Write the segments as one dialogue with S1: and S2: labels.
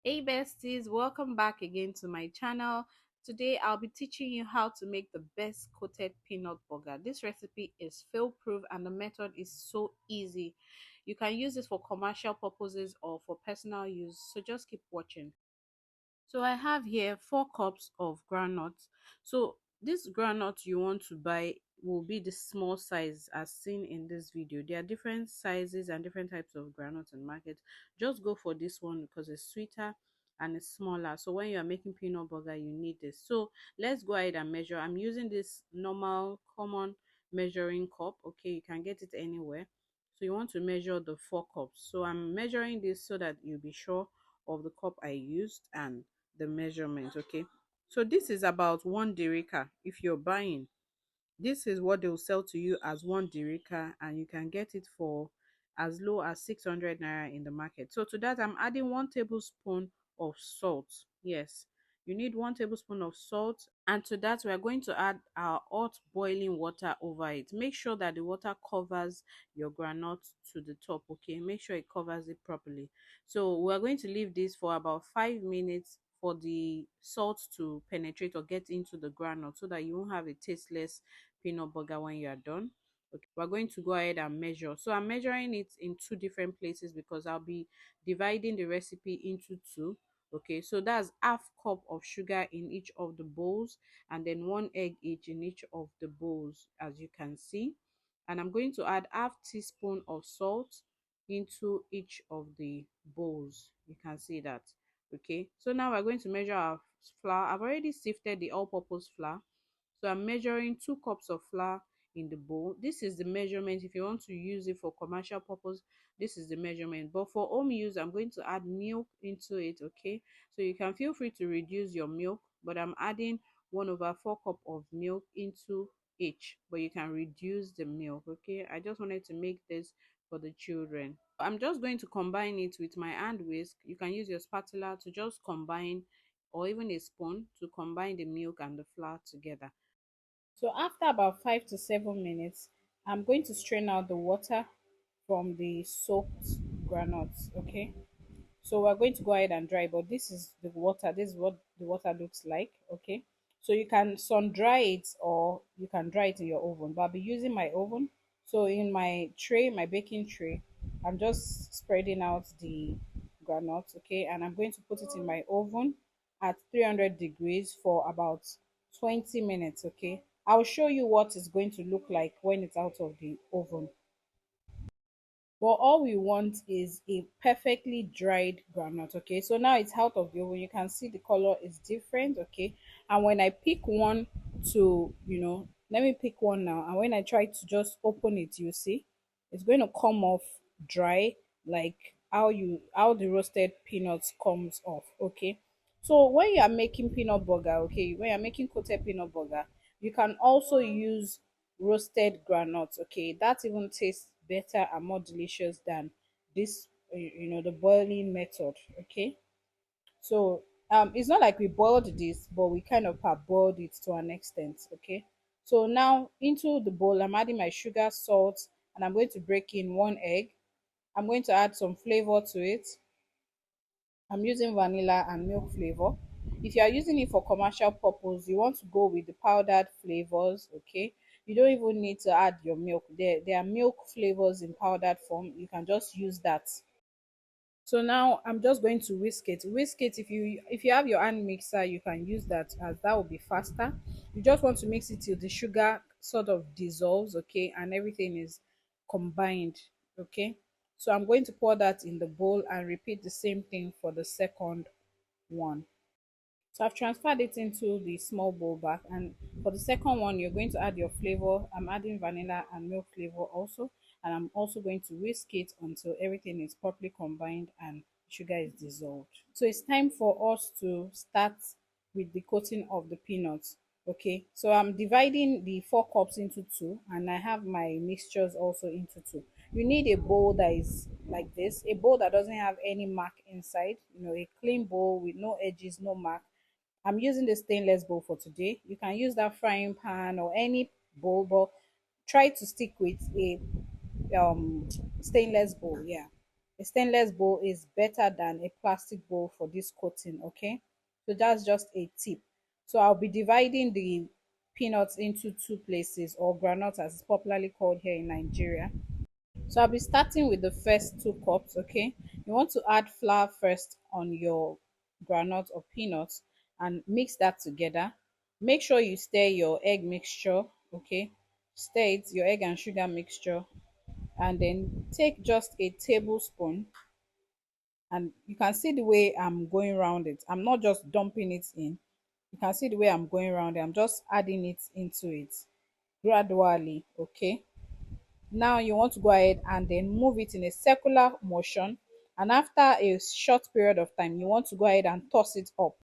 S1: Hey besties, welcome back again to my channel. Today I'll be teaching you how to make the best coated peanut burger. This recipe is fail proof and the method is so easy. You can use this for commercial purposes or for personal use, so just keep watching. So I have here 4 cups of groundnuts. So this groundnut you want to buy will be the small size as seen in this video. There are different sizes and different types of groundnuts in the market. Just go for this one because it's sweeter and it's smaller. So when you are making peanut butter, you need this. So let's go ahead and measure. I'm using this normal common measuring cup. Okay, you can get it anywhere. So you want to measure the 4 cups. So I'm measuring this so that you'll be sure of the cup I used and the measurement. Okay, so this is about 1 derika. If you're buying, this is what they'll sell to you as 1 derika, and you can get it for as low as 600 naira in the market. So to that I'm adding 1 tablespoon of salt. Yes, you need 1 tablespoon of salt, and to that we are going to add our hot boiling water over it. Make sure that the water covers your granite to the top. Okay, make sure it covers it properly. So we're going to leave this for about 5 minutes for the salt to penetrate or get into the granite, so that you won't have a tasteless peanut butter when you are done. Okay, we're going to go ahead and measure. So I'm measuring it in 2 different places because I'll be dividing the recipe into two. Okay, so that's half cup of sugar in each of the bowls, and then 1 egg each in each of the bowls, as you can see. And I'm going to add half teaspoon of salt into each of the bowls. You can see that. Okay, so now we're going to measure our flour. I've already sifted the all-purpose flour, so I'm measuring 2 cups of flour in the bowl. This is the measurement. If you want to use it for commercial purpose, this is the measurement. But for home use, I'm going to add milk into it. Okay, so you can feel free to reduce your milk, but I'm adding 1/4 cup of milk into each, but you can reduce the milk. Okay, I just wanted to make this for the children. I'm just going to combine it with my hand whisk. You can use your spatula to just combine, or even a spoon to combine the milk and the flour together. So after about 5 to 7 minutes, I'm going to strain out the water from the soaked granules. Okay, so we're going to go ahead and dry, but this is the water. This is what the water looks like. Okay, so you can sun dry it or you can dry it in your oven, but I'll be using my oven. So in my tray, my baking tray, I'm just spreading out the granules. Okay, and I'm going to put it in my oven at 300 degrees for about 20 minutes. Okay, I'll show you what it's going to look like when it's out of the oven. But all we want is a perfectly dried groundnut. Okay, so now it's out of the oven. You can see the color is different. Okay, and when I pick one to, let me pick one now, and when I try to just open it, you see it's going to come off dry, like how the roasted peanuts comes off. Okay, so when you are making peanut butter, okay, when you're making coated peanut butter, you can also use roasted groundnuts. Okay, that even tastes better and more delicious than this, the boiling method. Okay, so it's not like we boiled this, but we kind of parboiled it to an extent. Okay, so now into the bowl I'm adding my sugar, salt, and I'm going to break in 1 egg. I'm going to add some flavor to it. I'm using vanilla and milk flavor. If you are using it for commercial purpose, you want to go with the powdered flavors. Okay, you don't even need to add your milk. There are milk flavors in powdered form. You can just use that. So now I'm just going to whisk it. If you have your hand mixer, you can use that, as that will be faster. You just want to mix it till the sugar sort of dissolves. Okay, and everything is combined. Okay, so I'm going to pour that in the bowl and repeat the same thing for the second one. So I've transferred it into the small bowl back, and for the second one you're going to add your flavor. I'm adding vanilla and milk flavor also, and I'm also going to whisk it until everything is properly combined and sugar is dissolved. So it's time for us to start with the coating of the peanuts. Okay, so I'm dividing the 4 cups into two, and I have my mixtures also into two. You need a bowl that is like this, a bowl that doesn't have any mark inside, a clean bowl with no edges, no mark. I'm using the stainless bowl for today. You can use that frying pan or any bowl, but try to stick with a stainless bowl. Yeah. A stainless bowl is better than a plastic bowl for this coating. Okay, so that's just a tip. So I'll be dividing the peanuts into two places, or granules as it's popularly called here in Nigeria. So I'll be starting with the first 2 cups. Okay, you want to add flour first on your granules or peanuts and mix that together. Make sure you stir your egg mixture. Okay, stir it, your egg and sugar mixture, and then take just a tablespoon, and you can see the way I'm going around it. I'm not just dumping it in. You can see the way I'm going around it. I'm just adding it into it gradually. Okay, now you want to go ahead and then move it in a circular motion, and after a short period of time you want to go ahead and toss it up.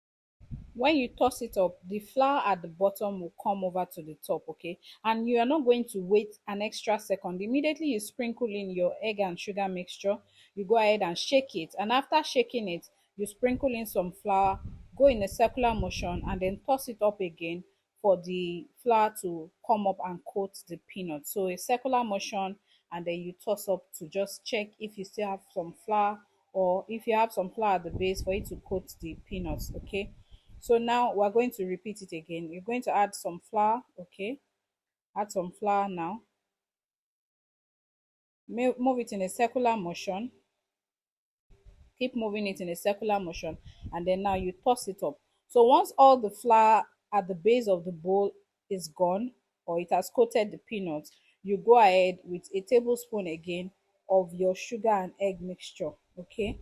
S1: When you toss it up, the flour at the bottom will come over to the top. Okay, and you are not going to wait an extra second. Immediately you sprinkle in your egg and sugar mixture, you go ahead and shake it, and after shaking it you sprinkle in some flour, go in a circular motion, and then toss it up again for the flour to come up and coat the peanut. So a circular motion, and then you toss up to just check if you still have some flour, or if you have some flour at the base for it to coat the peanuts. Okay, so now we're going to repeat it again. You're going to add some flour. Okay, add some flour now. Move it in a circular motion. Keep moving it in a circular motion, and then now you toss it up. So once all the flour at the base of the bowl is gone, or it has coated the peanuts, you go ahead with a tablespoon again of your sugar and egg mixture. Okay,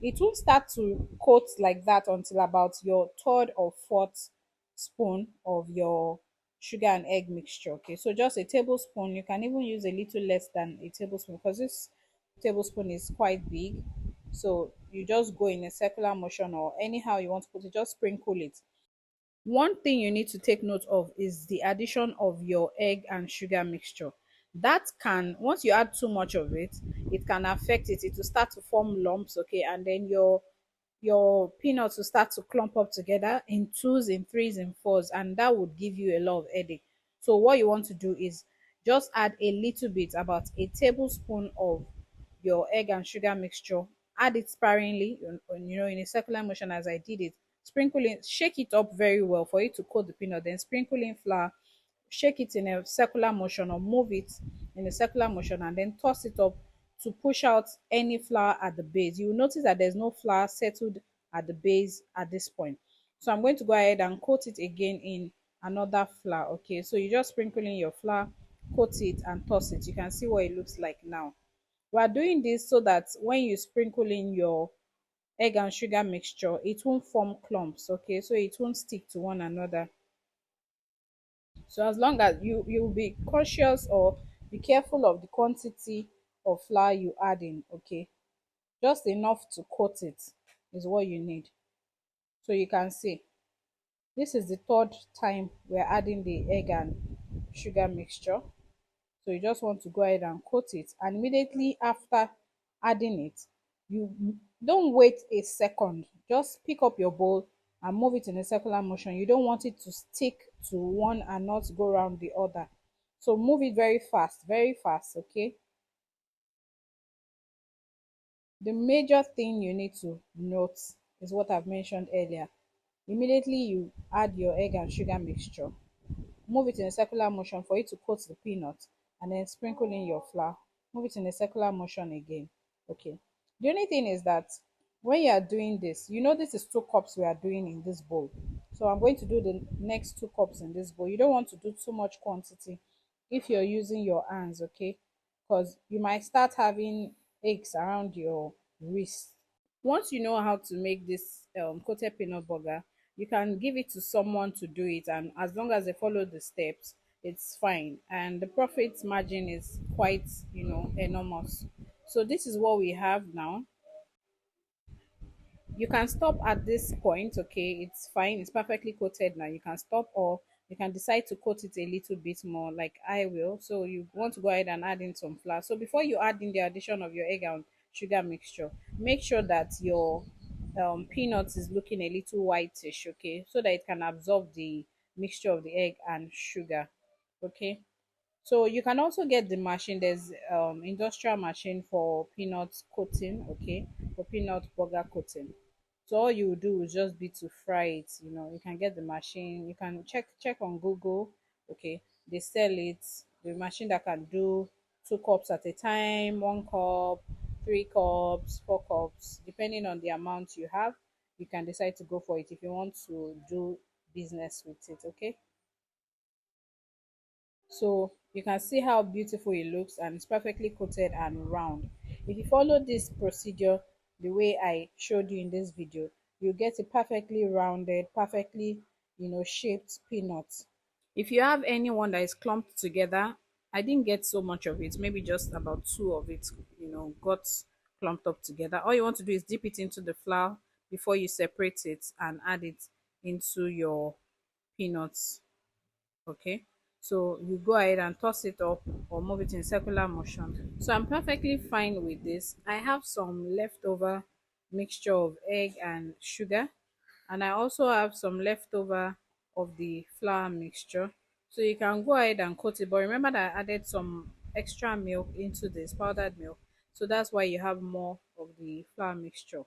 S1: it won't start to coat like that until about your third or fourth spoon of your sugar and egg mixture. Okay, so just a tablespoon. You can even use a little less than a tablespoon because this tablespoon is quite big. So you just go in a circular motion, or anyhow you want to put it, just sprinkle it. One thing you need to take note of is the addition of your egg and sugar mixture. That can, once you add too much of it, it can affect it. It will start to form lumps. Okay, and then your peanuts will start to clump up together in twos, in threes, in fours, and that would give you a lot of headache. So what you want to do is just add a little bit, about a tablespoon of your egg and sugar mixture. Add it sparingly, in a circular motion as I did it. Sprinkle in, shake it up very well for it to coat the peanut. Then sprinkle in flour, shake it in a circular motion, or move it in a circular motion, and then toss it up to push out any flour at the base. You will notice that there's no flour settled at the base at this point. So I'm going to go ahead and coat it again in another flour. Okay, so you just sprinkle in your flour, coat it, and toss it. You can see what it looks like now. We are doing this so that when you sprinkle in your egg and sugar mixture, it won't form clumps. Okay, so it won't stick to one another. So as long as you will be cautious, or be careful of the quantity of flour you add in. Okay, just enough to coat it is what you need. So you can see this is the third time we're adding the egg and sugar mixture. So you just want to go ahead and coat it, and immediately after adding it, you don't wait a second. Just pick up your bowl and move it in a circular motion. You don't want it to stick to one and not go around the other. So move it very fast. Okay, the major thing you need to note is what I've mentioned earlier. Immediately you add your egg and sugar mixture, move it in a circular motion for it to coat the peanut, and then sprinkle in your flour. Move it in a circular motion again. Okay, the only thing is that when you are doing this, this is 2 cups we are doing in this bowl. So I'm going to do the next 2 cups in this bowl. You don't want to do too much quantity if you're using your hands. Okay, because you might start having aches around your wrist. Once you know how to make this coated peanut burger, you can give it to someone to do it, and as long as they follow the steps, it's fine, and the profit margin is quite enormous. So this is what we have now. You can stop at this point. Okay, it's fine, it's perfectly coated now. You can stop, or you can decide to coat it a little bit more like I will. So you want to go ahead and add in some flour. So before you add in the addition of your egg and sugar mixture, make sure that your peanuts is looking a little whitish. Okay, so that it can absorb the mixture of the egg and sugar. Okay, So you can also get the machine. There's industrial machine for peanut coating, okay, for peanut burger coating. So all you do is just be to fry it. You can get the machine. You can check on Google, okay. They sell it. The machine that can do 2 cups at a time, 1 cup, 3 cups, 4 cups, depending on the amount you have. You can decide to go for it if you want to do business with it, okay. So you can see how beautiful it looks, and it's perfectly coated and round. If you follow this procedure the way I showed you in this video, you get a perfectly rounded, perfectly shaped peanut. If you have anyone that is clumped together, I didn't get so much of it, maybe just about two of it, got clumped up together. All you want to do is dip it into the flour before you separate it and add it into your peanuts. Okay, so you go ahead and toss it up or move it in circular motion. So I'm perfectly fine with this. I have some leftover mixture of egg and sugar, and I also have some leftover of the flour mixture. So you can go ahead and coat it, but remember that I added some extra milk into this powdered milk, so that's why you have more of the flour mixture.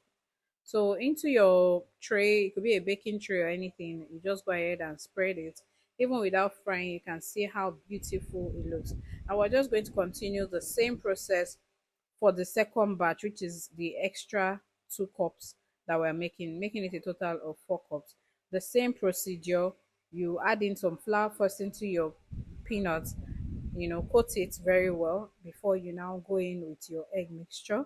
S1: So into your tray, it could be a baking tray or anything, you just go ahead and spread it. Even without frying, you can see how beautiful it looks. And we're just going to continue the same process for the second batch, which is the extra 2 cups that we're making it a total of 4 cups. The same procedure, you add in some flour first into your peanuts, coat it very well before you now go in with your egg mixture,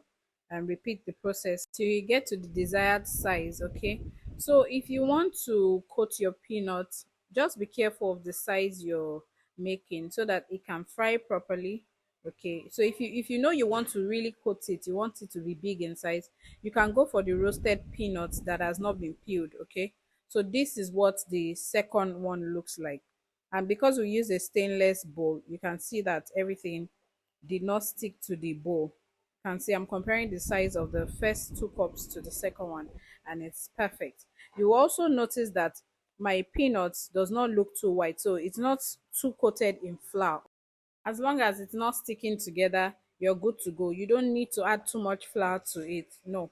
S1: and repeat the process till you get to the desired size, okay. So if you want to coat your peanuts, just be careful of the size you're making so that it can fry properly. Okay, so if you know you want to really coat it, you want it to be big in size, you can go for the roasted peanuts that has not been peeled, okay. So this is what the second one looks like, and because we use a stainless bowl, you can see that everything did not stick to the bowl. You can see I'm comparing the size of the first 2 cups to the second one, and it's perfect. You also notice that my peanuts does not look too white, so it's not too coated in flour. As long as it's not sticking together, you're good to go. You don't need to add too much flour to it. No.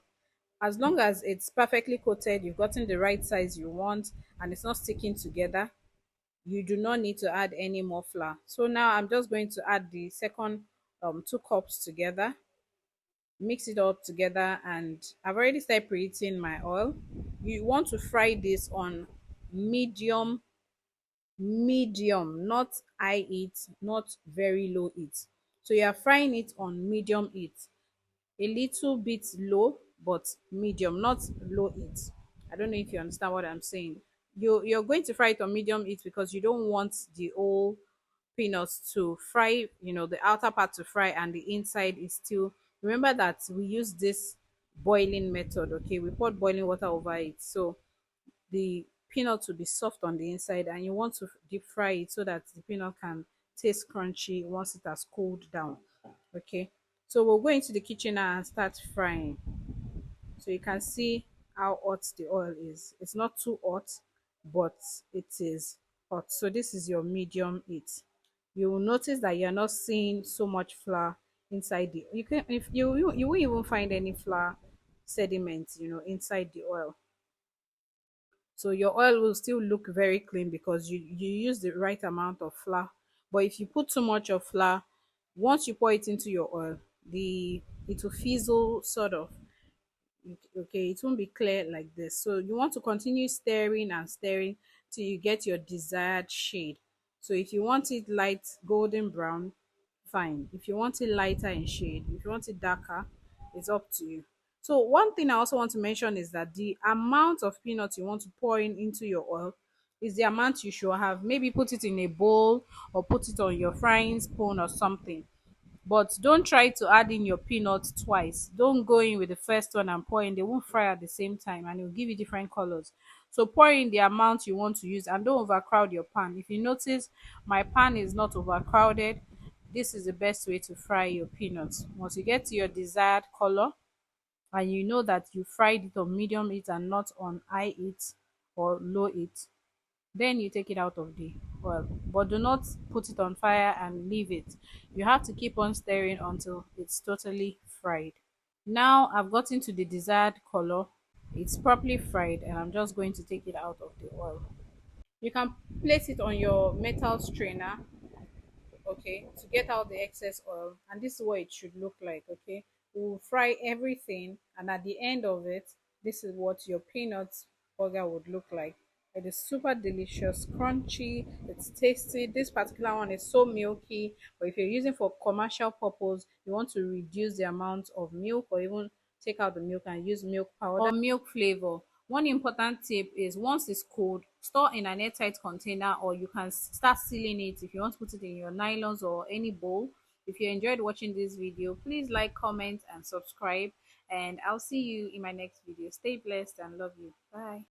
S1: As long as it's perfectly coated, you've gotten the right size you want, and it's not sticking together, you do not need to add any more flour. So now I'm just going to add the second 2 cups together, mix it all together, and I've already started preheating my oil. You want to fry this on medium, not high heat, not very low heat. So you are frying it on medium heat, a little bit low, but medium, not low heat. I don't know if you understand what I'm saying. You're going to fry it on medium heat because you don't want the whole peanuts to fry, the outer part to fry and the inside is still. Remember that we use this boiling method, okay. We pour boiling water over it, so the peanut will be soft on the inside, and you want to deep fry it so that the peanut can taste crunchy once it has cooled down, okay. So we'll go into the kitchen now and start frying. So you can see how hot the oil is. It's not too hot, but it is hot. So this is your medium heat. You will notice that you're not seeing so much flour inside the. You can if you won't even find any flour sediments, inside the oil. So your oil will still look very clean because you use the right amount of flour. But if you put too much of flour, once you pour it into your oil, the it will fizzle sort of. Okay, it won't be clear like this. So you want to continue stirring and stirring till you get your desired shade. So if you want it light golden brown, fine. If you want it lighter in shade, if you want it darker, it's up to you. So one thing I also want to mention is that the amount of peanuts you want to pour in into your oil is the amount you should have. Maybe put it in a bowl or put it on your frying spoon or something. But don't try to add in your peanuts twice. Don't go in with the first one and pour in. They won't fry at the same time, and it will give you different colors. So pour in the amount you want to use, and don't overcrowd your pan. If you notice my pan is not overcrowded, this is the best way to fry your peanuts. Once you get to your desired color, and you know that you fried it on medium heat and not on high heat or low heat, Then you take it out of the oil, but do not put it on fire and leave it. You have to keep on stirring until it's totally fried. Now I've gotten to the desired color. It's properly fried, and I'm just going to take it out of the oil. You can place it on your metal strainer, okay, to get out the excess oil, and this is what it should look like. Okay, we'll fry everything, and at the end of it, this is what your peanut burger would look like. It is super delicious, crunchy, it's tasty. This particular one is so milky, but if you're using for commercial purpose, you want to reduce the amount of milk, or even take out the milk and use milk powder or milk flavor. One important tip is, once it's cold, store in an airtight container, or you can start sealing it if you want to put it in your nylons or any bowl. If you enjoyed watching this video, please like, comment, and subscribe. And I'll see you in my next video. Stay blessed and love you. Bye.